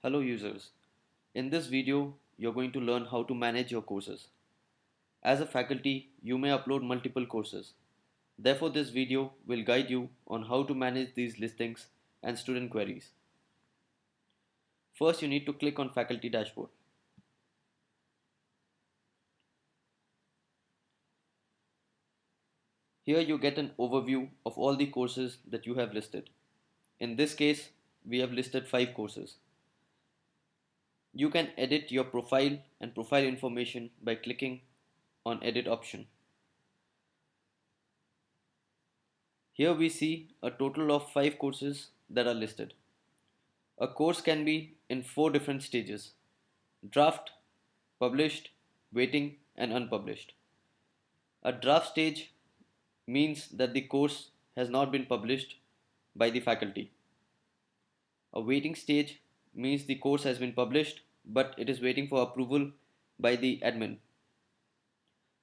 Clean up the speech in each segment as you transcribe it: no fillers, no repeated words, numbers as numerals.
Hello users. In this video, you're going to learn how to manage your courses. As a faculty, you may upload multiple courses. Therefore, this video will guide you on how to manage these listings and student queries. First, you need to click on Faculty Dashboard. Here you get an overview of all the courses that you have listed. In this case, we have listed 5 courses. You can edit your profile and profile information by clicking on Edit option. Here we see a total of 5 courses that are listed. A course can be in 4 different stages: draft, published, waiting, and unpublished. A draft stage means that the course has not been published by the faculty. A waiting stage means the course has been published but it is waiting for approval by the admin.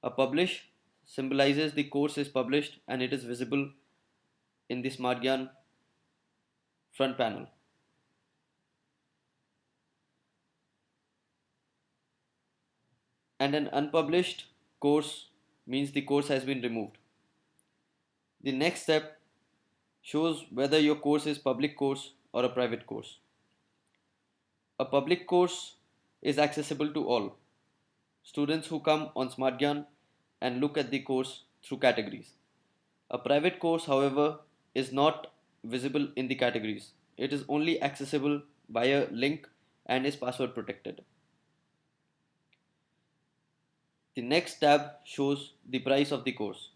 A publish symbolizes the course is published and it is visible in the SmartGyan front panel. And an unpublished course means the course has been removed. The next step shows whether your course is public course or a private course. A public course is accessible to all students who come on SmartGyan and look at the course through categories. A private course, however, is not visible in the categories. It is only accessible via link and is password protected. The next tab shows the price of the course.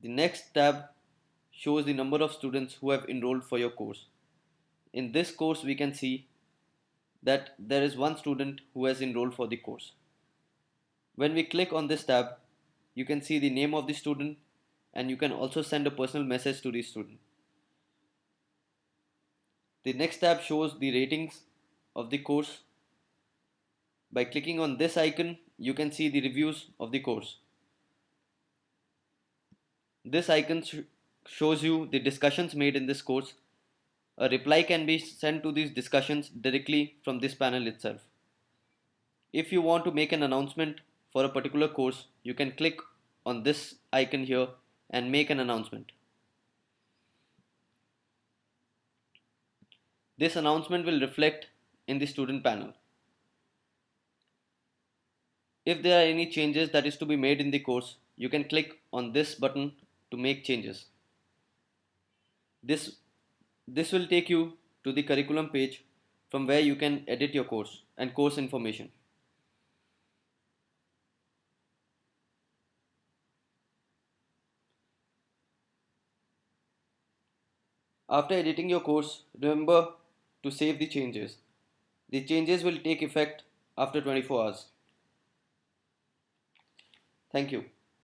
The next tab shows the number of students who have enrolled for your course. In this course, we can see that there is one student who has enrolled for the course. When we click on this tab, you can see the name of the student and you can also send a personal message to the student. The next tab shows the ratings of the course. By clicking on this icon, you can see the reviews of the course. This icon shows you the discussions made in this course. A reply can be sent to these discussions directly from this panel itself. If you want to make an announcement for a particular course, you can click on this icon here and make an announcement. This announcement will reflect in the student panel. If there are any changes that is to be made in the course, you can click on this button to make changes. This will take you to the curriculum page from where you can edit your course and course information. After editing your course, remember to save the changes. The changes will take effect after 24 hours. Thank you.